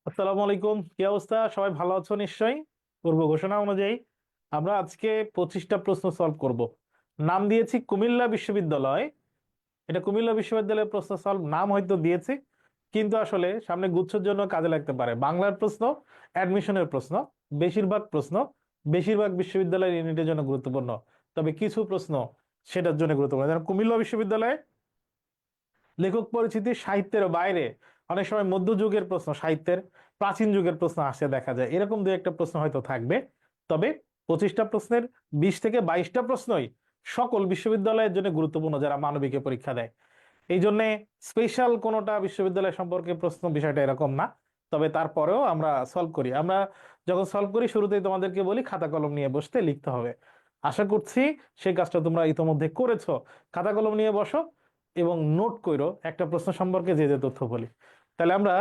আসসালামু আলাইকুম, কি অবস্থা? সবাই ভালো আছো নিশ্চয়ই। পূর্ব ঘোষণা অনুযায়ী আমরা আজকে 25টা প্রশ্ন সলভ করব। নাম দিয়েছি কুমিল্লা বিশ্ববিদ্যালয়। এটা কুমিল্লা বিশ্ববিদ্যালয়ের প্রশ্ন সলভ নাম হয়তো দিয়েছি, কিন্তু আসলে সামনে গুচ্ছের জন্য কাজে লাগতে পারে। বাংলার প্রশ্ন, অ্যাডমিশনের প্রশ্ন, বেশিরভাগ প্রশ্ন বেশিরভাগ বিশ্ববিদ্যালয়ের ইউনিটের জন্য গুরুত্বপূর্ণ। তবে কিছু প্রশ্ন সেটার জন্য গুরুত্বপূর্ণ, যেমন কুমিল্লা বিশ্ববিদ্যালয়ে লেখক পরিচিতি সাহিত্যের বাইরে অনেক সময় মধ্যযুগের প্রশ্ন, সাহিত্যের প্রাচীন যুগের প্রশ্ন আসে দেখা যায়, এরকম দু একটা প্রশ্ন হয়তো থাকবে। তবে 25টা প্রশ্নের 20 থেকে 22টা প্রশ্নই সকল বিশ্ববিদ্যালয়ের জন্য গুরুত্বপূর্ণ যারা মানবিকে পরীক্ষা দেয়। এই জন্য স্পেশাল কোনোটা বিশ্ববিদ্যালয় সম্পর্কে প্রশ্ন বিষয়টা এরকম না। তবে তারপরেও আমরা সলভ করি। আমরা যখন সলভ করি শুরুতেই তোমাদেরকে বলি খাতা কলম নিয়ে বসতে, লিখতে হবে। আশা করছি সেই কাজটা তোমরা ইতোমধ্যে করেছো। খাতা কলম নিয়ে বসো এবং নোট করো একটা প্রশ্ন সম্পর্কে যে যে তথ্য বলি। তাহলে আমরা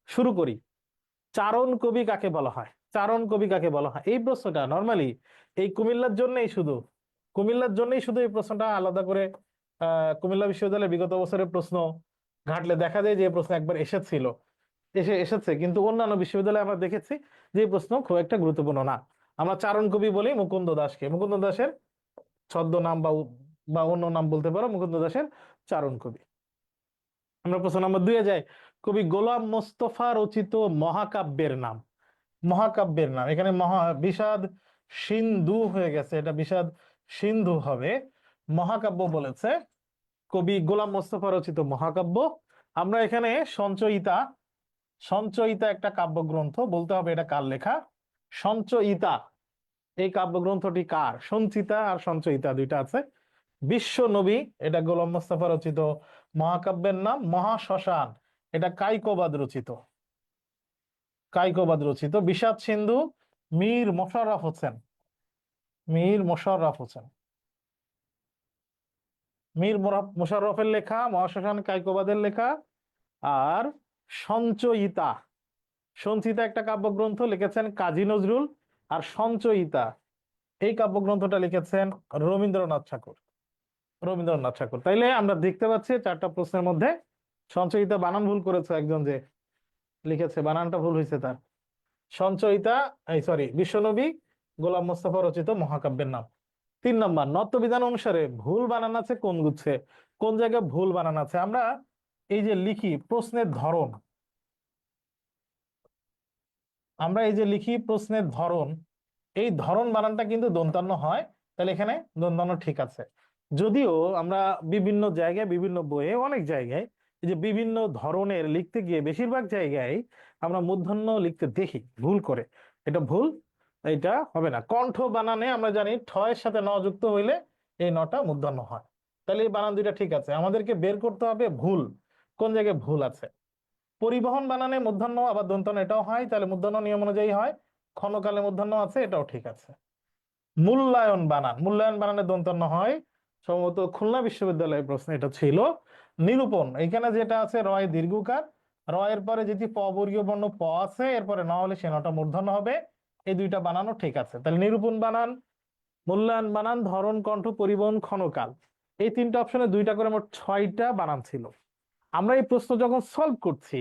শুরু করি। চারণ কবি কাকে বলা হয়? চারণ কবি কাকে বলা হয়, এই প্রশ্নটা নর্মালি এই কুমিল্লার জন্যই শুধু এই প্রশ্নটা আলাদা করে কুমিল্লা বিশ্ববিদ্যালয়ের বিগত বছরের প্রশ্ন ঘাটলে দেখা যায় যে এই প্রশ্ন একবার এসেছে, কিন্তু অন্যান্য বিশ্ববিদ্যালয়ে আমরা দেখেছি যে এই প্রশ্ন খুব একটা গুরুত্বপূর্ণ না। আমরা চারণ কবি বলি মুকুন্দ দাসকে। মুকুন্দ দাসের ছদ্মনাম বা অন্য নাম বলতে পারো, মুকুন্দ দাসের চারণ কবি। আমরা প্রশ্ন নম্বর 2-এ যাই। কবি গোলাম মোস্তফা রচিত মহাকাব্যের নাম। মহাকাব্যের নাম, এখানে বিষাদ সিন্ধু হয়ে গেছে, এটা বিষাদ সিন্ধু হবে। মহাকাব্য বলেছে, কবি গোলাম মোস্তফা রচিত মহাকাব্য। আমরা এখানে সঞ্চয়িতা, সঞ্চয়িতা একটা কাব্যগ্রন্থ, বলতে হবে এটা কার লেখা। সঞ্চয়িতা এই কাব্যগ্রন্থটি কার? সঞ্চিতা আর সঞ্চয়িতা দুইটা আছে। বিশ্ব নবী, এটা গোলাম মোস্তফা রচিত মহাকাব্যের নাম। মহাশ্মশান, এটা কাইকোবাদ রচিত। বিষাদ সিন্ধু মীর মোশাররফ হোসেন, মীর মোশাররফ হোসেন মোশাররফের লেখা। মহাশ্মশান কাইকোবাদের লেখা। আর সঞ্চয়িতা, সঞ্চিতা একটা কাব্যগ্রন্থ লিখেছেন কাজী নজরুল। আর সঞ্চয়িতা এই কাব্যগ্রন্থটা লিখেছেন রবীন্দ্রনাথ ঠাকুর। তাইলে আমরা দেখতে পাচ্ছি 4টা প্রশ্নের মধ্যে সঞ্চয়িতা বানান ভুল করেছে একজন যে লিখেছে, বানানটা ভুল হয়েছে তার। সঞ্চয়িতা, এই সরি, বিশ্বনবী গোলাম মোস্তফা রচিত মহাকাব্যের নাম। 3 নম্বর, নত্যবিধান অনুসারে ভুল বানান আছে কোন গুচ্ছে? কোন জায়গায় ভুল বানান আছে? আমরা এই যে লিখি প্রশ্নের ধরন, এই ধরন বানানটা কিন্তু দন্তান্ন হয়। তাহলে এখানে দন্তান্ন ঠিক আছে। যদিও আমরা বিভিন্ন জায়গায়, বিভিন্ন বইয়ে, অনেক জায়গায় এই যে বিভিন্ন ধরনের লিখতে গিয়ে বেশিরভাগ জায়গায় আমরা মূর্ধন্য লিখতে দেখি ভুল করে। এটা ভুল, এটা হবে না। কণ্ঠ বানানে আমরা জানি ঠ এর সাথে ন যুক্ত হইলে এই নটা মূর্ধন্য হয়। তাহলে এই বানান দুইটা ঠিক আছে। আমাদেরকে বের করতে হবে ভুল কোন জায়গায় ভুল আছে। পরিবহন বানানে মূর্ধন্য আবার দন্তান্ন এটাও হয়, তাহলে মূর্ধন্য নিয়ম অনুযায়ী হয়। ক্ষণকালে মূর্ধন্য আছে, এটাও ঠিক আছে। মূল্যায়ন বানানে দন্তান্ন হয়, সম্ভবত খুলনা বিশ্ববিদ্যালয়ের প্রশ্ন এটা ছিল। নিরূপণ, এখানে যেটা আছে রয় দীর্ঘকার, রয়ের পরে যদি প বর্গীয় বর্ণ প আছে, এরপরে না হলে সে নটা মূর্ধন্য হবে। এই দুইটা বানানো ঠিক আছে। তাহলে নিরূপণ বানান, মূল্যায়ন বানান, ধরন, কণ্ঠ, পরিবহন, ক্ষণকাল, এই 3টা অপশনে 2টা করে মোট 6টা বানান ছিল। আমরা এই প্রশ্ন যখন সলভ করছি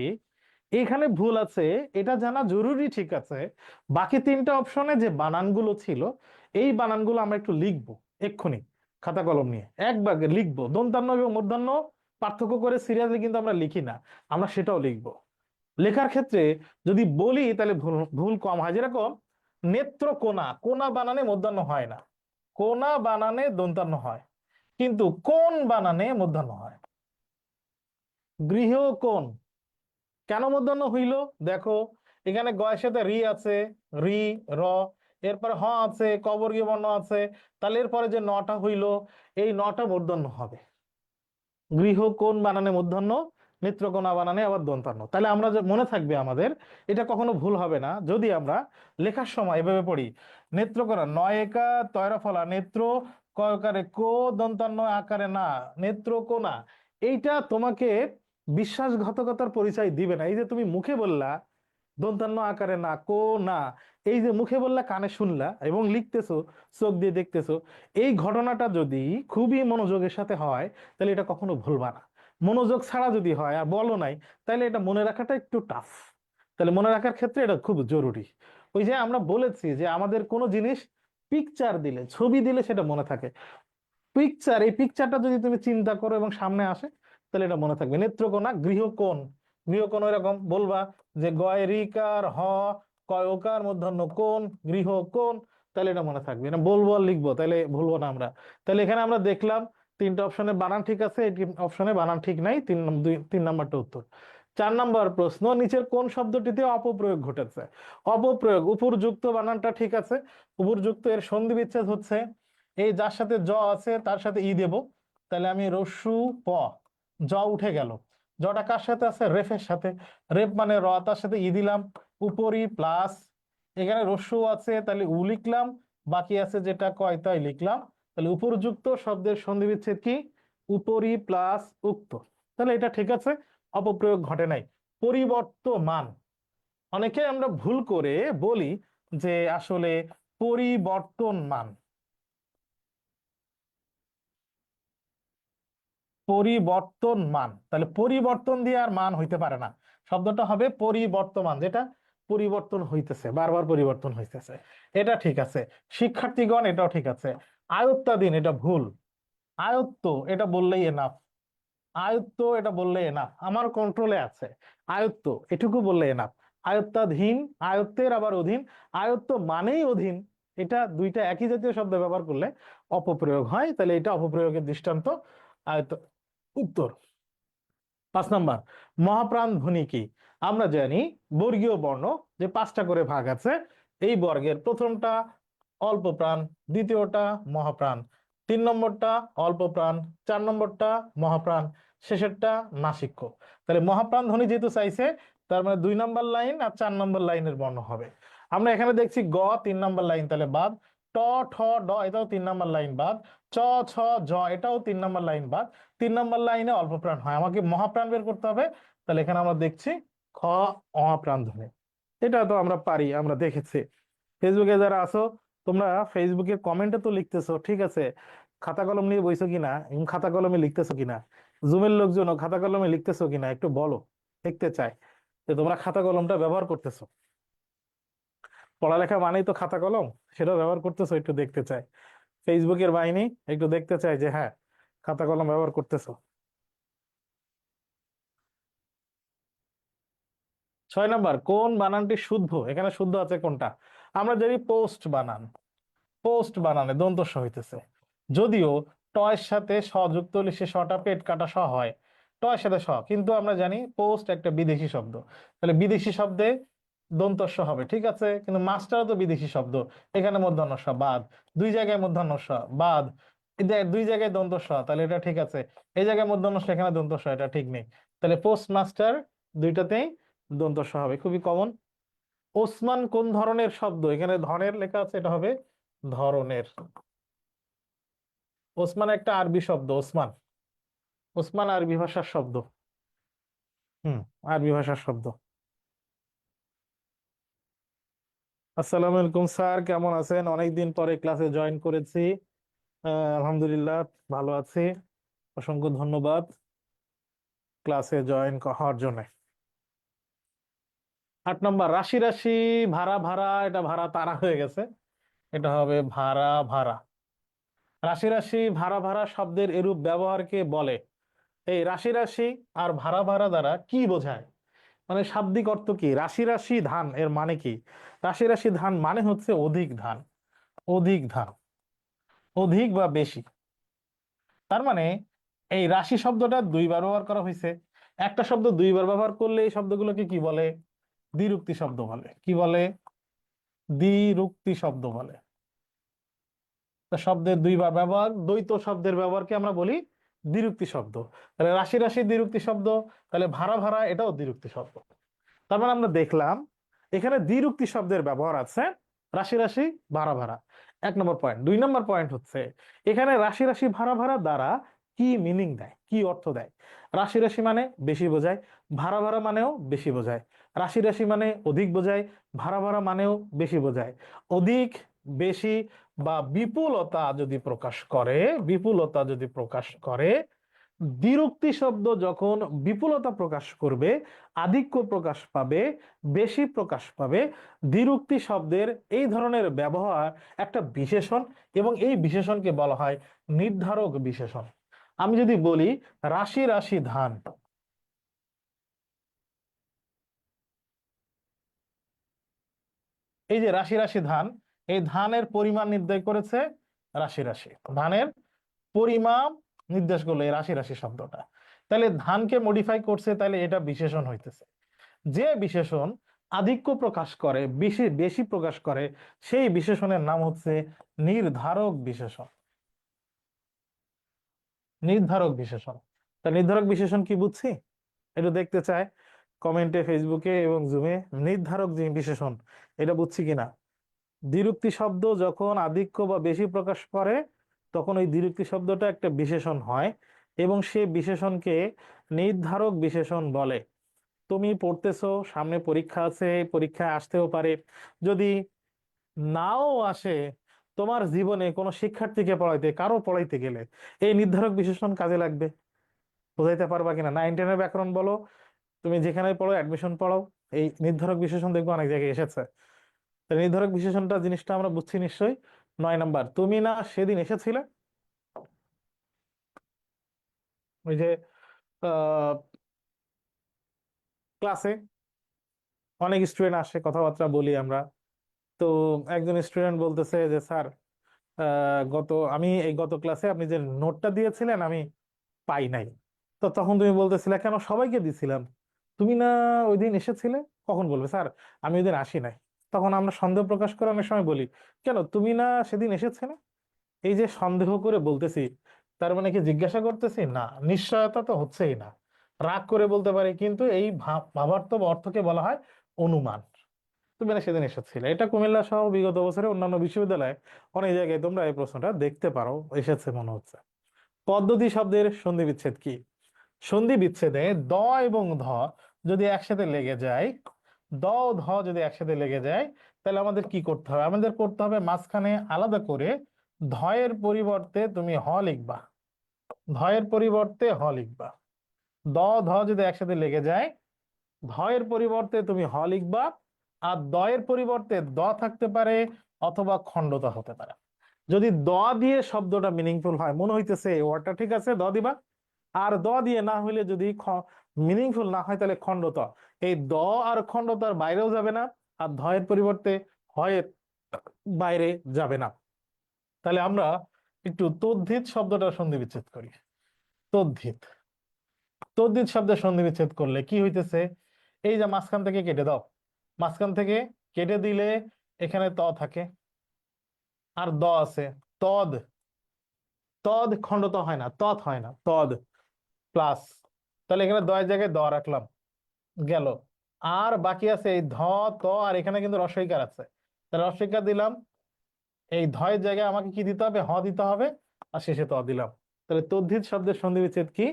এখানে ভুল আছে এটা জানা জরুরি, ঠিক আছে। বাকি 3টা অপশনে যে বানানগুলো ছিল এই বানানগুলো আমরা একটু লিখবো এক্ষুনি, খাতা কলম নিয়ে একবার লিখবো। দন্তান্ন এবং মূর্ধন্য পার্থক্য করে সিরিয়াসলি কিন্তু আমরা লিখি না, আমরা সেটাও লিখবো। লেখার ক্ষেত্রে যদি বলি তাহলে ভুল ভুল কম হয়। যেরকম নেত্রকোনা, কোনা বানানে মূর্ধন্য হয় না, কোনা বানানে দন্তান্ন হয়, কিন্তু কোন বানানে মূর্ধন্য হয়। গৃহকোণ কেন মূর্ধন্য হইল? দেখো এখানে গয়ের সাথে রি আছে, রি, র, এরপরে হ আছে, ক বর্গীয় বর্ণ আছে, তাহলে এরপরে যে নটা হইল এই নটা মূর্ধন্য হবে। গৃহকোণ বানানে মূর্ধন্য, নেত্রকোনা বানানে আবার দন্তান্ন। তাহলে আমরা যে মনে থাকবে আমাদের, এটা কখনো ভুল হবে না যদি আমরা লেখার সময় এভাবে পড়ি। নেত্রকোনা, নয় একা তয়রা ফলা, নেত্র কয়কারে কো, দন্তান্ন আকারে না, নেত্রকোনা। এইটা তোমাকে বিশ্বাসঘাতকতার পরিচয় দিবে না। এই যে তুমি মুখে বললা দন্তান্ন আকারে না, কো না, এই যে মুখে বললা, কানে শুনলা এবং লিখতেছো, চোখ দিয়ে দেখতেছো, এই ঘটনাটা যদি খুবই মনোযোগের সাথে হয় তাহলে এটা কখনো ভুলবা না। মনোযোগ ছাড়া যদি হয় আর বলো নাই, তাহলে এটা মনে রাখাটা একটু টাফ। তাহলে মনে রাখার ক্ষেত্রে এটা খুব জরুরি। ওই যে আমরা বলেছি যে আমাদের কোনো জিনিস পিকচার দিলে, ছবি দিলে সেটা মনে থাকে। পিকচার, এই পিকচারটা যদি তুমি চিন্তা করো এবং সামনে আসে, তাহলে এটা মনে থাকবে। নেত্রকোনা, গৃহকোণ। গৃহকোণ এরকম বলবা যে গয় রিকার হ, কয় ওকার মূর্ধন্য কোণ, গৃহকোণ, তাহলে এটা মনে থাকবে। এটা বলবো আর লিখবো, তাহলে ভুলবো না আমরা। তাহলে এখানে আমরা দেখলাম তিনটা অপশনে বানান ঠিক আছে, এই অপশনে বানান ঠিক নাই, 3 নম্বরটা উত্তর। 4 নম্বর প্রশ্ন, নিচের কোন শব্দটিতে অপপ্রয়োগ ঘটেছে? অপপ্রয়োগ, উপরযুক্ত বানানটা ঠিক আছে। উপরযুক্ত এর সন্ধি বিচ্ছেদ হচ্ছে এই যার সাথে জ আছে তার সাথে ই দেব, তাহলে আমি রস্যু প, জ উঠে গেল। জটা কার সাথে আছে? রেফের সাথে। রেফ মানে র, তার সাথে ই দিলাম, উপরি প্লাস, এখানে রস্যু আছে তাহলে উ লিখলাম, বাকি আছে যেটা কয় তাই লিখলাম। তাহলে উপরযুক্ত শব্দের সন্ধি বিচ্ছেদ কি? উপরি প্লাস উক্ত। তাহলে এটা ঠিক আছে, অপপ্রয়োগ ঘটে নাই। পরিবর্তমান, অনেকে আমরা ভুল করে বলি যে আসলে পরিবর্তনমান, পরিবর্তনমান, তাহলে পরিবর্তন দিয়ে আর মান হইতে পারে না, শব্দটা হবে পরিবর্তমান, যেটা পরিবর্তন হইতেছে, বারবার পরিবর্তন হইতেছে। এটা ঠিক আছে। শিক্ষার্থীগণ, এটাও ঠিক আছে। আয়ত্তাধীন, এটা ভুল। আয়ত্ত, এটা বললেই এনাফ। আয়ত্ত, এটা বললে এনাফ, আমার কন্ট্রোলে আছে। আয়ত্ত, এটুকু বললে এনাফ। আয়ত্তাধীন, আয়ত্তের আবার অধীন, আয়ত্ত মানেই অধীন, এটা দুইটা একই জাতীয় শব্দ ব্যবহার করলে অপপ্রয়োগ হয়, তাহলে এটা অপপ্রয়োগের দৃষ্টান্ত। আয়ত্ত উত্তর। 5 নম্বর, মহাপ্রাণ ধ্বনি কি? আমরা জানি বর্গীয় বর্ণ যে 5টা করে ভাগ আছে, এই বর্গের প্রথমটা অল্প প্রাণ, দ্বিতীয়টা মহাপ্রাণ, 3 নম্বরটা অল্প প্রাণ, 4 নম্বরটা মহাপ্রাণ, শেষেরটা নাসিক্য। তাহলে মহাপ্রাণ ধ্বনি যেহেতু চাইছে, তার মানে 2 নম্বর লাইন আর 4 নম্বর লাইনের বর্ণ হবে। আমরা এখানে দেখছি গ 3 নম্বর লাইন, তাহলে বাদ। ট ঠ ড এটাও 3 নম্বর লাইন বাদ। চ ছ জ এটাও 3 নম্বর লাইন বাদ। 3 নম্বর লাইনে অল্প প্রাণ হয়, আমাকে মহাপ্রাণ বের করতে হবে। তাহলে এখানে আমরা দেখছি খ অপ্রাণ ধ্বনি। এটা তো আমরা পারি, আমরা দেখেছি। ফেসবুকে যারা আছো, তোমরা ফেসবুকের কমেন্টে তো লিখতেছো, ঠিক আছে, খাতা কলম নিয়ে বইছো কিনা এবং খাতা কলমে লিখতেছো কিনা, জুমের লোকজনও খাতা কলমে লিখতেছো কিনা একটু বলো, দেখতে চাই যে তোমরা খাতা কলমটা ব্যবহার করতেছো। পড়ালেখা মানেই তো খাতা কলম, সেটাও ব্যবহার করতেছো, একটু দেখতে চাই। ফেসবুকের বাহিনী, একটু দেখতে চাই যে হ্যাঁ, খাতা কলম ব্যবহার করতেছো। 6 নম্বর, কোন বানানটি শুদ্ধ? এখানে শুদ্ধ আছে কোনটা? আমরা জানি পোস্ট বানান, পোস্ট বানানে দন্ত স হইতেছে, যদিও টয়ের সাথে স যুক্ত হলে সে সটা পেট কাটা স হয়, টয়ের সাথে স, কিন্তু আমরা জানি পোস্ট একটা বিদেশি শব্দ, তাহলে বিদেশি শব্দে দন্ত স হবে, ঠিক আছে। কিন্তু মাস্টার তো বিদেশি শব্দ, এখানে মূর্ধন্য স বাদ, দুই জায়গায় মূর্ধন্য স বাদ, দুই জায়গায় দন্ত স, তাহলে এটা ঠিক আছে। এই জায়গায় মূর্ধন্য স, এখানে দন্ত স, এটা ঠিক নেই। তাহলে পোস্ট মাস্টার দুইটাতেই দন্ত স হবে, খুবই কমন। ওসমান কোন ধরনের শব্দ? এখানে ধরনের লেখা আছে, এটা হবে ধরনের। ওসমান একটা আরবি শব্দ, ওসমান, ওসমান আরবি ভাষার শব্দ। হুম, আরবি ভাষার শব্দ। আসসালামু আলাইকুম স্যার, কেমন আছেন? অনেকদিন পরে ক্লাসে জয়েন করেছি। আলহামদুলিল্লাহ, ভালো আছি। অসংখ্য ধন্যবাদ ক্লাসে জয়েন হওয়ার জন্য। 8 নম্বর, রাশি রাশি ভাড়া ভাড়া, এটা ভাড়া তারা হয়ে গেছে, এটা হবে ভাড়া ভাড়া। রাশি রাশি ভাড়া ভাড়া শব্দের এরূপ ব্যবহারকে বলে? এই রাশি রাশি আর ভাড়া ভাড়া দ্বারা কি বোঝায়, মানে শাব্দিক অর্থ কি? রাশি রাশি ধান এর মানে কি? রাশি রাশি ধান মানে হচ্ছে অধিক ধান, অধিক ধান, অধিক বা বেশি। তার মানে এই রাশি শব্দটা দুইবার ব্যবহার করা হয়েছে। একটা শব্দ দুইবার ব্যবহার করলে এই শব্দগুলোকে কি বলে? দ্বিরুক্তি শব্দ বলে। কি বলে? দ্বিরুক্তি শব্দ বলে। তো শব্দের দুইবার ব্যবহার, দ্বৈত শব্দের ব্যবহারকে আমরা বলি দ্বিরুক্তি শব্দ। তাহলে রাশি রাশি দ্বিরুক্তি শব্দ, তাহলে ভাড়া ভাড়া এটাও দ্বিরুক্তি শব্দ। তার মানে আমরা দেখলাম এখানে দ্বিরুক্তি শব্দের ব্যবহার আছে, রাশি রাশি ভাড়া ভাড়া। 1 নম্বর পয়েন্ট। 2 নম্বর পয়েন্ট হচ্ছে এখানে রাশি রাশি ভাড়া ভাড়া দ্বারা কি মিনিং দেয়, কি অর্থ দেয়? রাশি রাশি মানে বেশি বোঝায়, ভাড়া ভাড়া মানেও বেশি বোঝায়। রাশি রাশি মানে অধিক বোঝায়, ভাড়া ভাড়া মানেও বেশি বোঝায়। অধিক, বেশি বা বিপুলতা যদি প্রকাশ করে, বিপুলতা যদি প্রকাশ করে, দ্বিরুক্তি শব্দ যখন বিপুলতা প্রকাশ করবে, আধিক্য প্রকাশ পাবে, বেশি প্রকাশ পাবে, দ্বিরুক্তি শব্দের এই ধরনের ব্যবহার একটা বিশেষণ, এবং এই বিশেষণকে বলা হয় নির্ধারক বিশেষণ। আমি যদি বলি রাশি রাশি ধান, এই যে রাশি রাশি ধান, এই ধানের পরিমাণ নির্দেশ করেছে রাশি রাশি, ধানের পরিমাণ নির্দেশ করলো এই রাশি রাশি শব্দটা। তাহলে ধানকে মডিফাই করছে, তাহলে এটা বিশেষণ হইতেছে। যে বিশেষণ আধিক্য প্রকাশ করে, বেশি বেশি প্রকাশ করে, সেই বিশেষণের নাম হচ্ছে নির্ধারক বিশেষণ। নির্ধারক বিশেষণ। তা নির্ধারক বিশেষণ কি বুঝছি একটু দেখতে চাই কমেন্টে, ফেসবুকে এবং জুমে। নির্ধারক যে বিশেষণ, এটা বুঝছি কিনা। দ্বিরুক্তি শব্দ যখন আধিক্য বা বেশি প্রকাশ করে, তখন ওই দ্বিরুক্তি শব্দটা একটা বিশেষণ হয়, এবং সে বিশেষণকে নির্ধারক বিশেষণ বলে। তুমি পড়তেছো, সামনে পরীক্ষা আছে, পরীক্ষায় আসতেও পারে, যদি নাও আসে, তোমার জীবনে কোনো শিক্ষার্থীকে পড়াইতে, কারো পড়াইতে গেলে এই নির্ধারক বিশেষণ কাজে লাগবে। বোঝাইতে পারবা কিনা? 9-10 ব্যাকরণ বলো, তুমি যেখানে পড়ো, অ্যাডমিশন পড়াও, এই নির্ধারক বিশেষণ দেখবো অনেক জায়গায় এসেছে। নির্ধারক বিশেষণটা জিনিসটা আমরা বুঝছি নিশ্চয়ই। 9 নাম্বার, তুমি না সেদিন এসেছিলে ওই যে ক্লাসে অনেক স্টুডেন্ট আসে, কথাবার্তা বলি আমরা, তো একজন স্টুডেন্ট বলতেছে যে স্যার, আমি এই গত ক্লাসে আপনি যে নোটটা দিয়েছিলেন আমি পাই নাই। তো তখন তুমি বলতেছিলে কেন, সবাইকে দিছিলাম, তুমি না ওই দিন এসেছিলে। কখন বলবে স্যার আমি ওই দিন আসি নাই? তখন আমরা সন্দেহ প্রকাশ করে অনেক সময় বলি কেন, তুমি না সেদিন এসেছিলে। এই যে সন্দেহ করে বলতেছি, তার মানে কি জিজ্ঞাসা করতেছি না, নিশ্চয়তা তো হচ্ছেই না। রাগ করে বলতে পারি, কিন্তু এই ভাবার্থক অর্থকে বলা হয় অনুমান। তুমি না সেদিন এসেছিলে। এটা কুমিল্লা সহ বিগত বছরে অন্যান্য বিশ্ববিদ্যালয়ে অনেক জায়গায় তোমরা এই প্রশ্নটা দেখতে পারো, এসেছে মনে হচ্ছে। পদ্ধতি শব্দের সন্ধি বিচ্ছেদ কি? সন্ধি বিচ্ছেদে দ এবং ধ যদি একসাথে লেগে যায়, দ ও ধ যদি একসাথে লেগে যায়, তাহলে আমাদের কি করতে হবে? আমাদের করতে হবে মাঝখানে আলাদা করে ধয়ের পরিবর্তে তুমি হ লিখবা, ধয়ের পরিবর্তে হ লিখবা। দ ধ যদি একসাথে লেগে যায়, ধয়ের পরিবর্তে তুমি হ লিখবা, আর দয়ের পরিবর্তে দ থাকতে পারে, অথবা খণ্ডতা হতে পারে। যদি দ দিয়ে শব্দটা মিনিংফুল হয়, মনে হইতেছে এই ওয়ার্ডটা ঠিক আছে, দ দিবা। আর দ দিয়ে না হইলে, যদি মিনিংফুল না হয়, তাহলে খণ্ডতা। এই দ আর খণ্ডতার বাইরেও যাবে না, আর ধয়ের পরিবর্তে হয়ের বাইরে যাবে না। তাহলে আমরা একটু তদ্ধিত শব্দটা সন্ধি বিচ্ছেদ করি। তদ্ধিত, তদ্ধিত শব্দের সন্ধি বিচ্ছেদ করলে কি হইতেছে? এই যে মাঝখান থেকে কেটে দাও, মাঝখান থেকে কেটে দিলে এখানে ত থাকে, আর দ আছে, তদ। তদ খণ্ডত হয় না, তৎ হয় না, তদ প্লাস। তাহলে এখানে দয়ের জায়গায় দ রাখলাম, গেল। আর বাকি আছে এই ধ, ত, আর এখানে কিন্তু রস্বইকার আছে, তাহলে রস্বইকার দিলাম। এই ধয়ের জায়গায় আমাকে কি দিতে হবে? হ দিতে হবে, আর শেষে ত দিলাম। তাহলে তদ্ধিত শব্দের সন্ধি বিচ্ছেদ কি?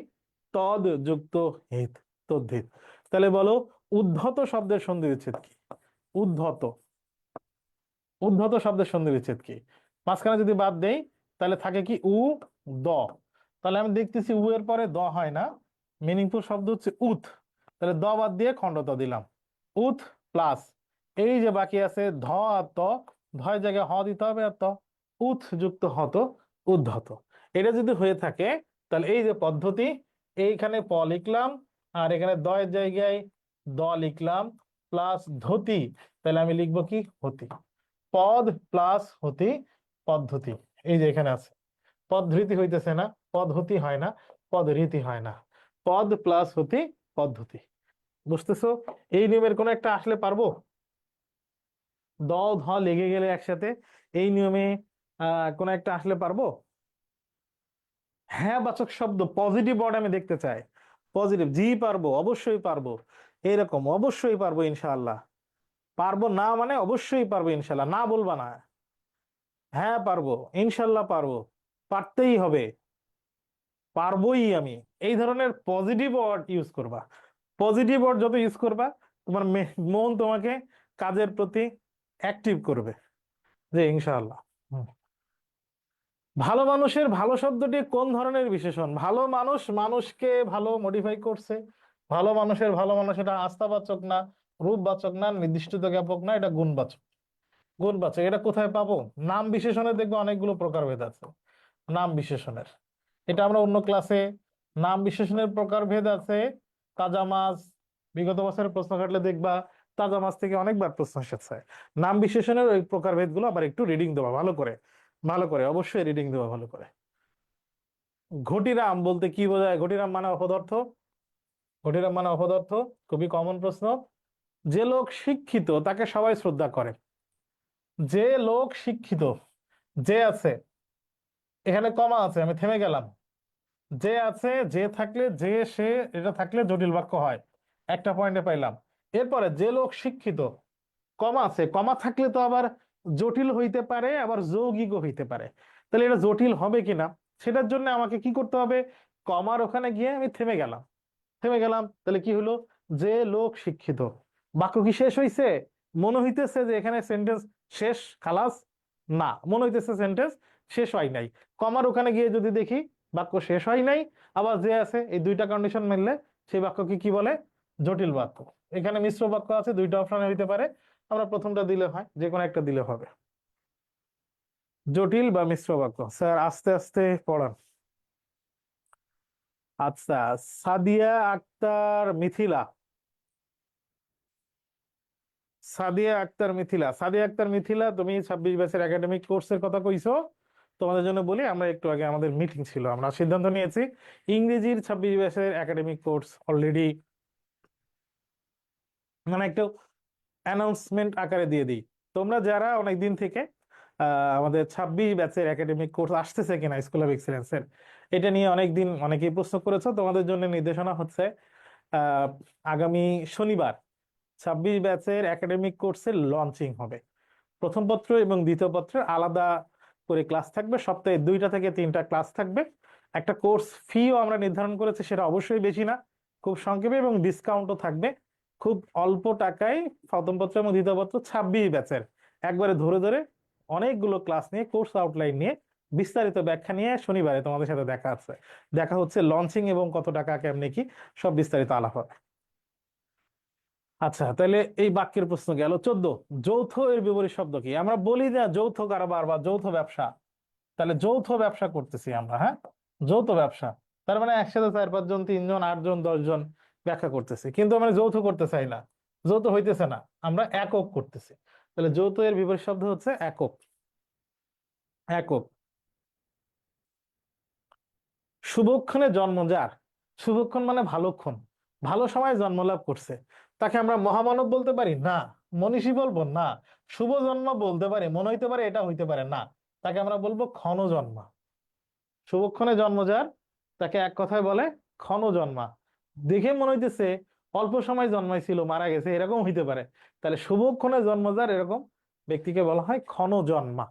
তদ যুক্ত হিত, তদ্ধিত। তাহলে বলো উদ্ধত শব্দের সন্ধি বিচ্ছেদ কি? উদ্ধত, উদ্ধত শব্দের সন্ধি বিচ্ছেদ কি? মাঝখানে যদি বাদ দেই, তাহলে থাকে কি? উ, দ। তাহলে আমি দেখতেছি উ এর পরে দ হয় না, মিনিংফুল শব্দ হচ্ছে উথ। তাহলে দ বাদ দিয়ে খণ্ডত দিলাম, উথ প্লাস এই যে বাকি আছে ধ আর ত, ধয়ের জায়গায় হ দিতে হবে, আর ত, উথ যুক্ত হত, উদ্ধত। এটা যদি হয়ে থাকে, তাহলে এই যে পদ্ধতি, এইখানে প লিখলাম, আর এখানে দয়ের জায়গায় দ লিখলাম, প্লাস ধতি, তাহলে আমি লিখবো কি? হতি। পদ প্লাস হতি, পদ্ধতি। এই যে এখানে আছে, পদ্ধতি হইতেছে না, পদ্ধতি হয় না, পদরীতি হয় না, পদ প্লাস হতি, পদ্ধতি। বুঝতেছো? এই নিয়মের কোন একটা আসলে পারবো? দ ধ লেগে গেলে একসাথে, এই নিয়মে কোন একটা আসলে পারবো? হ্যাঁ বাচক শব্দ, পজিটিভ ওয়ার্ড আমি দেখতে চাই। পজিটিভ, জি পারবো, অবশ্যই পারবো, এরকম অবশ্যই পারবো ইনশাআল্লাহ। পারবো না মানে অবশ্যই পারবো ইনশাআল্লাহ, না বলবা না। হ্যাঁ পারবো, ইনশাল্লাহ পারবো, পারতেই হবে, পারবোই আমি। এই ধরনের পজিটিভ ওয়ার্ড ইউজ করবা। পজিটিভ ওয়ার্ড যত ইউজ করবা, তোমার মন তোমাকে কাজের প্রতি অ্যাক্টিভ করবে, যে ইনশাআল্লাহ। হুম। ভালো মানুষের ভালো শব্দটি কোন ধরনের বিশেষণ? ভালো মানুষ মানুষকে ভালো মডিফাই করছে। ভালো মানুষের ভালো মানুষ এটা আস্থাবাচক না, রূপবাচক না, নির্দিষ্ট জ্ঞাপক না, এটা গুণবাচক। গুণবাচক এটা কোথায় পাবো? নাম বিশেষণের দেখবো অনেকগুলো প্রকারভেদ আছে। নাম বিশেষণের এটা আমরা অন্য ক্লাসে, নাম বিশেষণের প্রকারভেদ আছে। তাজা মাছ, বিগত বছরের প্রশ্ন কাটলে দেখবা তাজা মাছ থেকে অনেকবার প্রশ্ন এসেছে। নাম বিশেষণের ওই প্রকারভেদ গুলো আবার একটু রিডিং দেওয়া ভালো করে, ভালো করে অবশ্যই রিডিং দেওয়া ভালো করে। ঘটিরাম বলতে কি বোঝায়? ঘটিরাম মানে অপদার্থ। ঘটিরাম মানে অপদার্থ, খুবই কমন প্রশ্ন। যে লোক শিক্ষিত তাকে সবাই শ্রদ্ধা করে। যে লোক শিক্ষিত, যে আছে, এখানে কমা আছে, আমি থেমে গেলাম। যে আছে, যে থাকলে, যে সে এটা থাকলে জটিল বাক্য হয়, একটা পয়েন্টে পাইলাম। এরপরে যে লোক শিক্ষিত, কমা আছে, কমা থাকলে তো আবার জটিল হইতে পারে, আবার যৌগিকও হইতে পারে। তাহলে এটা জটিল হবে কিনা সেটার জন্য আমাকে কি করতে হবে? কমার ওখানে গিয়ে আমি থেমে গেলাম। থেমে গেলাম, তাহলে কি হলো? যে লোক শিক্ষিত, বাক্য কি শেষ হইছে? মনে হইতেছে যে এখানে সেন্টেন্স শেষ, খালাস। না, মনে হইতেছে সেন্টেন্স শেষ হয় নাই। কমার ওখানে গিয়ে যদি দেখি বাক্য শেষ হয় নাই, আবার যে আছে, এই দুইটা কন্ডিশন মিললে সেই বাক্যকে কি বলে? জটিল বাক্য। এখানে মিশ্র বাক্য আছে, দুইটা অপশনে হইতে পারে, আমরা প্রথমটা দিলে হয়, যে কোনো একটা দিলে হবে। জটিল বা মিশ্র বাক্য। স্যার আস্তে আস্তে পড়ান। আচ্ছা, সাদিয়া আক্তার মিথিলা। সাদিয়া আক্তার মিথিলা, সাদিয়া আক্তার মিথিলা, তুমি 26 ব্যাচের একাডেমিক কোর্সের কথা কইছো। তোমাদের জন্য বলি, আমরা একটু আগে আমাদের মিটিং ছিল, আমরা সিদ্ধান্ত নিয়েছি ইংরেজির 26 ব্যাচের একাডেমিক কোর্স অলরেডি, মানে একটু অ্যানাউন্সমেন্ট আকারে দিয়ে দিই। তোমরা যারা অনেকদিন থেকে আমাদের 26 ব্যাচের একাডেমিক কোর্স আসতেছে কিনা স্কুল অফ এক্সিলেন্সের, এটা নিয়ে অনেকদিন অনেকেই প্রশ্ন করেছো। তোমাদের জন্য নির্দেশনা হচ্ছে আহ আগামী শনিবার 26 ব্যাচের একাডেমিক কোর্সের লঞ্চিং হবে। প্রথম পত্র এবং দ্বিতীয় পত্রের আলাদা করে ক্লাস থাকবে, সপ্তাহে 2টা থেকে 3টা ক্লাস থাকবে। একটা কোর্স ফিও আমরা নির্ধারণ করেছি, সেটা অবশ্যই বেশি না, খুব সংক্ষেপে, এবং ডিসকাউন্টও থাকবে খুব অল্প টাকায়। প্রথম পত্র এবং দ্বিতীয় পত্র 26 ব্যাচের একবারে ধরে ধরে অনেকগুলো ক্লাস নিয়ে, কোর্স আউটলাইন নিয়ে, বিস্তারিত ব্যাখ্যা নিয়ে শনিবারে তোমাদের সাথে দেখা হচ্ছে। লঞ্চিং এবং কত টাকা কেমনে কি সব বিস্তারিত আলাপ হবে। আচ্ছা, তাহলে এই বাক্যের প্রশ্ন গেল। 14, যৌথ এর বিপরীত শব্দ কি? আমরা বলি না যৌথ কারবার বা যৌথ ব্যবসা, তাহলে যৌথ ব্যবসা করতেছি আমরা, হ্যাঁ, যৌথ ব্যবসা। তার মানে একসাথে 4-5 জন, 3 জন, 8 জন, 10 জন ব্যাখ্যা করতেছি, কিন্তু আমরা যৌথ করতে চাই না, যৌথ হইতেছে না, আমরা একক করতেছি। তাহলে যৌথ এর বিপরীত শব্দ হচ্ছে একক। একক। শুভক্ষণে জন্ম যার, শুভক্ষণ মানে ভালোক্ষণ, ভালো সময় জন্ম লাভ করছে, তাকে আমরা মহামানব বলতে পারি না, মনীষী বলবো না, শুভ জন্ম বলতে পারি, মনে হইতে পারে এটা হইতে পারে না, তাকে আমরা বলবো ক্ষণ জন্মা। শুভক্ষণে জন্ম যার, তাকে এক কথায় বলে ক্ষণ জন্মা। দেখে মনে হইতেছে অল্প সময় জন্মাইছিল, মারা গেছে, এরকম হইতে পারে। তাহলে শুভক্ষণে জন্ম যার এরকম ব্যক্তিকে বলা হয় ক্ষণ জন্মা।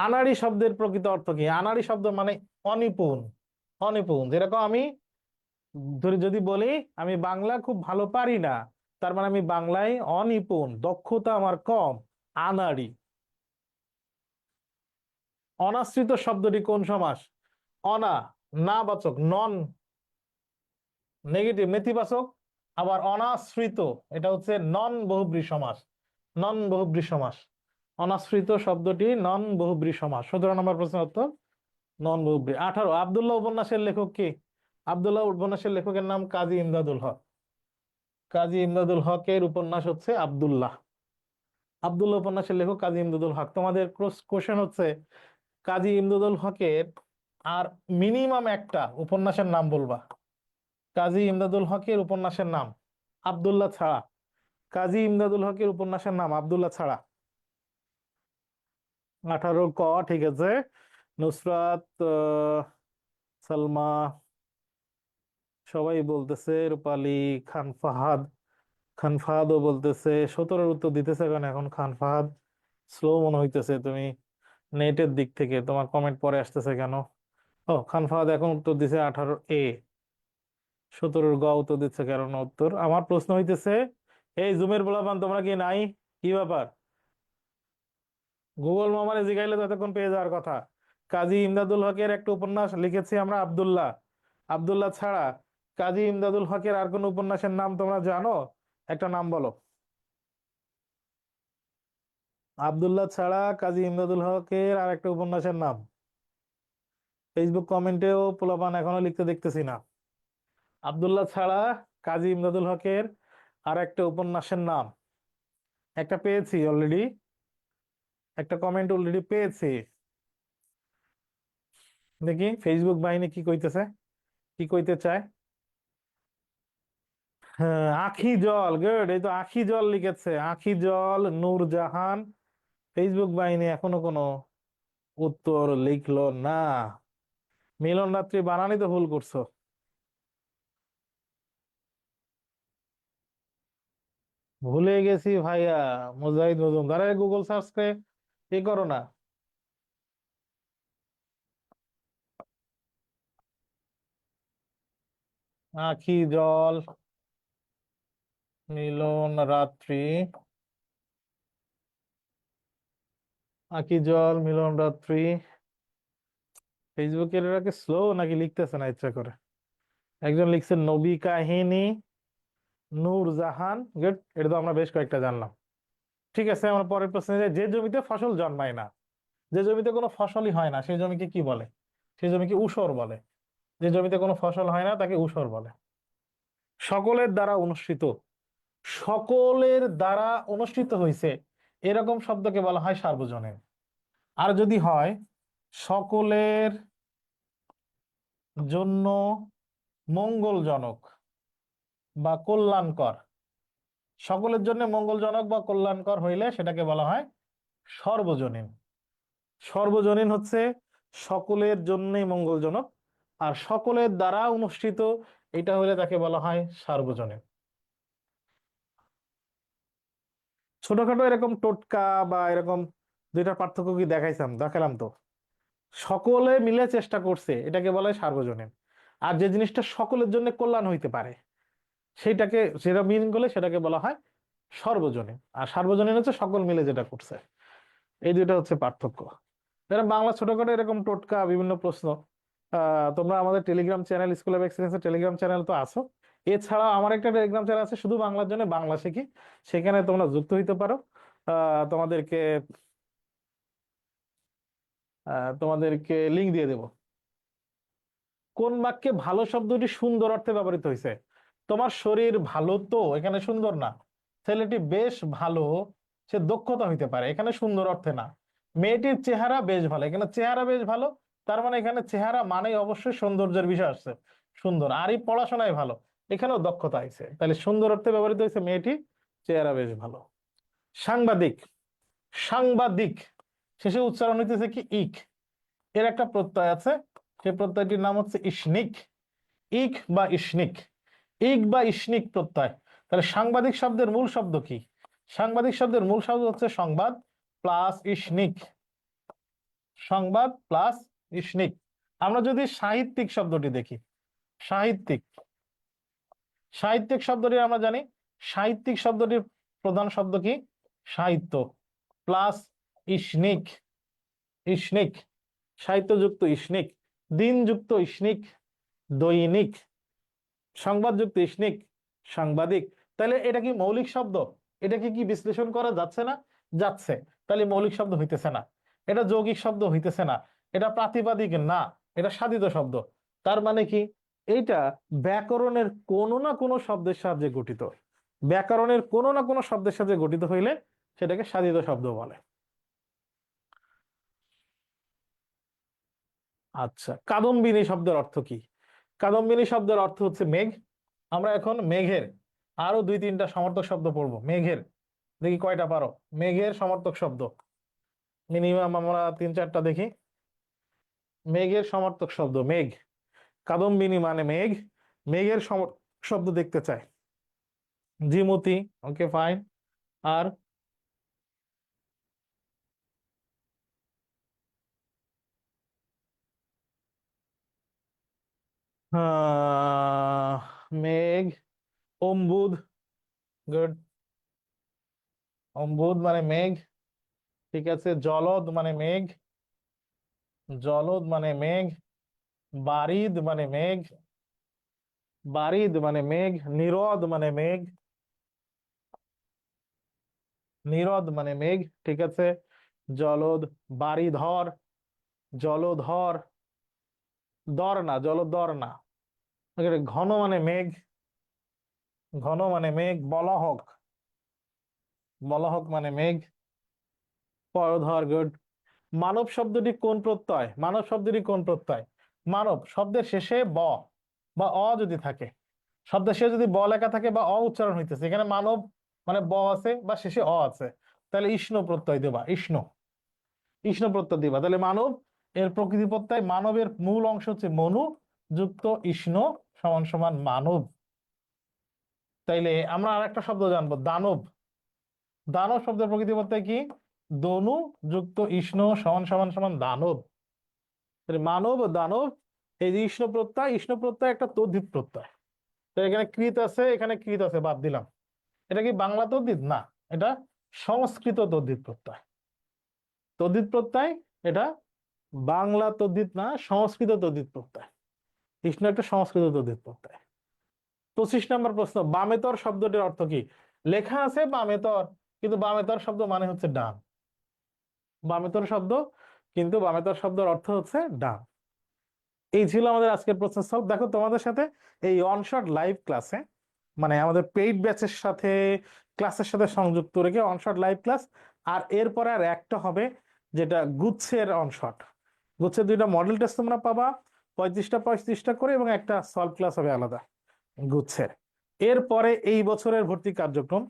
আনাড়ি শব্দের প্রকৃত অর্থ কি? আনাড়ি শব্দ মানে অনিপুণ। অনিপুণ, যেরকম আমি ধরে যদি বলি আমি বাংলা খুব ভালো পারি না, তার মানে আমি বাংলায় অনিপুণ, দক্ষতা আমার কম, আনাড়ি। অনাশ্রিত শব্দটি কোন সমাস? অনা, না বাচক, নন নেগেটিভ, নেতিবাচক। আবার অনাশ্রিত, এটা হচ্ছে নন বহুব্রী সমাস। নন বহুব্রী সমাস। অনাশ্রিত শব্দটি নন বহুব্রী সমাস। 17 নম্বর প্রশ্ন উত্তর নন বহুব্রী। 18, আব্দুল্লাহ উপন্যাসের লেখক কি? আব্দুল্লাহ উপন্যাসের লেখকের নাম কাজী ইমদাদুল হক। কাজী ইমদাদুল হকের উপন্যাস হচ্ছে আব্দুল্লাহ। আব্দুল্লাহ উপন্যাসের লেখক কাজী ইমদাদুল হক। তোমাদের কোশ্চেন হচ্ছে কাজী ইমদাদুল হকের আর মিনিমাম একটা উপন্যাসের নাম বলবা। কাজী ইমদাদুল হকের উপন্যাসের নাম আব্দুল্লাহ ছাড়া। কাজী ইমদাদুল হকের উপন্যাসের নাম আব্দুল্লাহ ছাড়া। 18 ক, ঠিক আছে। নুসরাত, সালমা, সবাই বলতেছে, রূপালী, খান ফাহাদ, খান ফাহাদও বলতেছে। 17-র উত্তর দিতেছে কেন এখন খান ফাহাদ? স্লো মনে হইতেছে, তুমি নেটের দিক থেকে তোমার কমেন্ট পরে আসতেছে কেন? ও, খান ফাহাদ এখন উত্তর দিছে 18 এ। 17-র গ উত্তর দিচ্ছে কারণ উত্তর। আমার প্রশ্ন হইতেছে, এই জুমের পোলাপান তোমরা কি নাই? কি ব্যাপার? গুগল মামারে জিগাইলে তো এতক্ষণ পেয়ে যাওয়ার কথা। কাজী ইমদাদুল হকের একটা উপন্যাস লিখেছি আমরা আব্দুল্লাহ। আব্দুল্লাহ ছাড়া কাজী ইমদাদুল হকের আর কোন উপন্যাসের নাম তোমরা জানো? একটা নাম বলো। আব্দুল্লাহ ছাড়া কাজী ইমদাদুল হকের আর একটা উপন্যাসের নাম। ফেসবুক কমেন্টেও পোলাপান এখনো লিখতে দেখতেছি না। আব্দুল্লাহ ছাড়া কাজী ইমদাদুল হকের আর একটা উপন্যাসের নাম। একটা পেয়েছি অলরেডি, একটা কমেন্ট অলরেডি পেয়েছি। দেখি ফেসবুক বাহিনী কি কইতেছে, কি কইতে চায়। হ্যাঁ, আখি জল, গুড, এই তো আখি জল লিখেছে, আখি জল নূরজাহান। ফেসবুক বাহিনী এখনো কোনো উত্তর লিখলো না। মিলন রাত্রি বানানি তো ভুল করছো। ভুলে গেছি ভাইয়া। মুজাহিদ মজুমদার, গুগল সার্চ করে কি করো না। আখি জল মিলন রাত্রি, আখি জল মিলন রাত্রি। ফেসবুকের এরা কি স্লো নাকি লিখতেছে না ইচ্ছা করে? একজন লিখছে নবী কাহিনী নূরজাহান, গুড, এটা তো আমরা বেশ কয়েকটা জানলাম। ঠিক আছে, আমরা পরের প্রশ্নে যাই। যে জমিতে ফসল জন্মায় না, যে জমিতে কোনো ফসলই হয় না সেই জমিকে কি বলে? সেই জমিকে ঊষর বলে। যে জমিতে কোনো ফসল হয় না তাকে ঊষর বলে। সকলের দ্বারা অনুষ্ঠিত, সকলের দ্বারা অনুষ্ঠিত হয়েছে এরকম শব্দকে বলা হয় সার্বজনীন। আর যদি হয় সকলের জন্য মঙ্গলজনক বা কল্যাণকর, সকলের জন্য মঙ্গলজনক বা কল্যাণকর হইলে সেটাকে বলা হয় সর্বজনীন। সর্বজনীন হচ্ছে সকলের জন্যই মঙ্গলজনক, আর সকলের দ্বারা অনুষ্ঠিত এটা হলে তাকে বলা হয় সার্বজনীন। ছোটখাটো এরকম টোটকা বা এরকম দুইটা পার্থক্য কি দেখাইছিলাম, দেখালাম তো। সকলে মিলে চেষ্টা করছে এটাকে বলা হয় সার্বজনীন। আর যে জিনিসটা সকলের জন্য কল্যাণ হইতে পারে সেইটাকে, সেটা মিন করলে সেটাকে বলা হয় সর্বজনীন। আর সার্বজনীন হচ্ছে সকল মিলে যেটা করছে। এই দুইটা হচ্ছে পার্থক্য। এরকম বাংলা ছোটখাটো এরকম টোটকা বিভিন্ন প্রশ্ন তোমরা আমাদের টেলিগ্রাম চ্যানেল স্কুল অফ এক্সেলেন্সের টেলিগ্রাম চ্যানেল তো আছো। এছাড়াও আমার একটা টেলিগ্রাম চ্যানেল আছে শুধু বাংলার জন্য, বাংলা শিখি, সেখানে তোমরা যুক্ত হইতে পারো। তোমাদেরকে তোমাদেরকে লিংক দিয়ে দেবো। কোন বাক্যে ভালো শব্দটি সুন্দর অর্থে ব্যবহৃত হয়েছে? তোমার শরীর ভালো তো এখানে সুন্দর না। ছেলেটি বেশ ভালো, সে দক্ষতা হইতে পারে, এখানে সুন্দর অর্থে না। মেয়েটির চেহারা বেশ ভালো, এখানে চেহারা বেশ ভালো, তার মানে এখানে চেহারা মানে অবশ্যই সৌন্দর্যের বিষয় আসছে, সুন্দর। আর এই পড়াশোনায় ভালো, এখানেও দক্ষতা আছে, তাহলে সুন্দর অর্থে ব্যবহৃত হয়েছে মেয়েটি চেহারা বেশ ভালো। সাংবাদিক, সাংবাদিক শেষে উচ্চারণ হইতেছে কি ইক, এর একটা প্রত্যয় আছে, সেই প্রত্যয়টির নাম হচ্ছে ইসনিক। ইক বা ইসনিক, ইক বা ইসনিক প্রত্যয়। তাহলে সাংবাদিক শব্দের মূল শব্দ কি? সাংবাদিক শব্দের মূল শব্দ হচ্ছে সংবাদ প্লাস ইসনিক, সংবাদ প্লাস ইসনিক। আমরা যদি সাহিত্যিক শব্দটি দেখি, সাহিত্যিক, সাহিত্যিক শব্দটি আমরা জানি, সাহিত্যিক শব্দটির প্রধান শব্দ কি? সাহিত্য প্লাস ইসনিক, ইসনিক, সাহিত্যযুক্ত ইসনিক, দিনযুক্ত ইসনিক, দৈনিক, সংবাদযুক্ত ইসনিক, সাংবাদিক। তাহলে এটা কি মৌলিক শব্দ? এটাকে কি বিশ্লেষণ করা যাচ্ছে না? যাচ্ছে। তাহলে মৌলিক শব্দ হইতেছে না, এটা যৌগিক শব্দ হইতেছে না, এটা প্রাতিপাদিক না, এটা সাধিত শব্দ। তার মানে কি? এইটা ব্যাকরণের কোনো না কোনো শব্দের সাহায্যে গঠিত। ব্যাকরণের কোনো না কোনো শব্দের সাথে গঠিত হইলে সেটাকে সাধিত শব্দ বলে। আচ্ছা, কাদম্বিনী শব্দের অর্থ কি? কাদম্বিনী শব্দের অর্থ হচ্ছে মেঘ। আমরা এখন মেঘের আরো দুই তিনটা সমর্থক শব্দ পড়বো। মেঘের, দেখি কয়টা পারো। মেঘের সমর্থক শব্দ মিনিমাম আমরা তিন চারটা দেখি। মেঘের সমর্থক শব্দ মেঘ, কাদম্বিনী মানে মেঘ, মেঘের শব্দ দেখতে চাই। জিমতি, ওকে ফাইন। আর মেঘ, অম্বুদ, গুড, অম্বুদ মানে মেঘ। ঠিক আছে, জলদ মানে মেঘ, জলদ মানে মেঘ, বারিদ মানে মেঘ, বারিদ মানে মেঘ, নিরদ মানে মেঘ, নিরদ মানে মেঘ, ঠিক আছে। জলদ, বারিধর, জলধর, দর না, জলদর না। Okay, ঘন মানে মেঘ, ঘন মানে মেঘ, বলহক, বলহক মানে মেঘ, পরধর, গুড। মানব শব্দটি কোন প্রত্যয়, মানব শব্দটি কোন প্রত্যয়? মানব শব্দের শেষে ব বা অ যদি থাকে, শব্দের শেষে যদি ব লেখা থাকে বা অ উচ্চারণ হইতেছে, এখানে মানব মানে ব আছে বা শেষে অ আছে, তাহলে ইষ্ণ প্রত্যয় দিবা, ইষ্ণ, ইষ্ণ প্রত্যয় দিবা। তাহলে মানব এর প্রকৃতি প্রত্যয়, মানবের মূল অংশ হচ্ছে মনু যুক্ত ইষ্ণ সমান সমান মানব। তাইলে আমরা আর একটা শব্দ জানবো, দানব। দানব শব্দের প্রকৃতি প্রত্যয় কি? দনু যুক্ত ইষ্ণ সমান সমান সমান দানব। তাহলে মানব ও দানব, এই যে ইষ্ণ প্রত্যয়, ইষ্ণ প্রত্যয় একটা তদ্ধিত প্রত্যয়। তো এখানে কৃত আছে, এখানে কৃত আছে, বাদ দিলাম। এটা কি বাংলা তদ্ধিত? না, এটা সংস্কৃত তদ্ধিত প্রত্যয়। তদ্ধিত প্রত্যয় এটা বাংলা তদ্ধিত না, সংস্কৃত তদ্ধিত প্রত্যয়। কৃষ্ণ একটা সংস্কৃত তদ্ধিত প্রত্যয়। 25 নম্বর প্রশ্ন, বামেতর শব্দটির অর্থ কি? লেখা আছে বামেতর, কিন্তু বামেতর শব্দ মানে হচ্ছে ডান। বামেতর শব্দ, কিন্তু বামেতর শব্দের অর্থ হচ্ছে ডান। এই ছিল আমাদের আজকের প্রশ্ন সলভ। দেখো তোমাদের সাথে এই অনশট লাইভ ক্লাসে, মানে আমাদের পেইড ব্যাচের সাথে ক্লাসের সাথে সংযুক্ত রেখে অনশট লাইভ ক্লাস, আর এরপরে আর একটা হবে যেটা গুচ্ছের অনশট। গুচ্ছের 2টা মডেল টেস্ট তোমরা পাবা, 35টা 35টা করে, এবং একটা সলভ ক্লাস হবে আলাদা গুচ্ছের। এরপরে এই বছরের ভর্তি কার্যক্রম,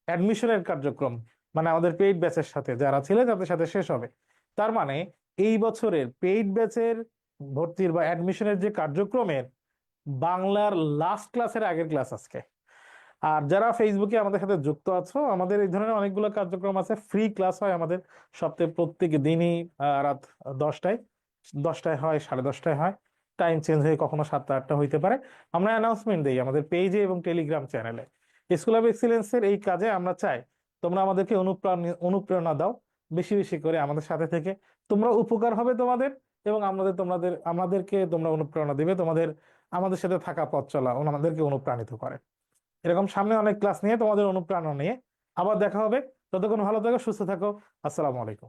অ্যাডমিশনের কার্যক্রম, মানে আমাদের পেইড ব্যাচের সাথে যারা ছিল তাদের সাথে শেষ হবে। তার মানে এই বছরের পেইড ব্যাচের ভর্তির বা অ্যাডমিশনের যে কার্যক্রমের বাংলার লাস্ট ক্লাসের আগের ক্লাস আজকে। আর যারা ফেসবুকে আমাদের সাথে যুক্ত আছো, আমাদের এই ধরনের অনেকগুলো কার্যক্রম আছে, ফ্রি ক্লাস হয় আমাদের সপ্তাহে প্রত্যেক দিনই, রাত 10টায়, 10টায় হয়, 10:30টায় হয়, টাইম চেঞ্জ হয়ে কখনো 7টা 8টা হইতে পারে। আমরা অ্যানাউন্সমেন্ট দিই আমাদের পেজে এবং টেলিগ্রাম চ্যানেলে। স্কুল অফ এক্সিলেন্সের এই কাজে আমরা চাই তোমরা আমাদেরকে অনুপ্রেরণা দাও, বেশি বেশি করে আমাদের সাথে থেকে। তোমরা উপকার হবে তোমাদের, এবং আমাদেরকে তোমরা অনুপ্রেরণা দিবে, তোমাদের আমাদের সাথে থাকা পথ চলা আমাদেরকে অনুপ্রাণিত করে। এরকম সামনে অনেক ক্লাস নিয়ে তোমাদের অনুপ্রেরণা নিয়ে আবার দেখা হবে। ততক্ষণ ভালো থাকো, সুস্থ থাকো। আসসালামু আলাইকুম।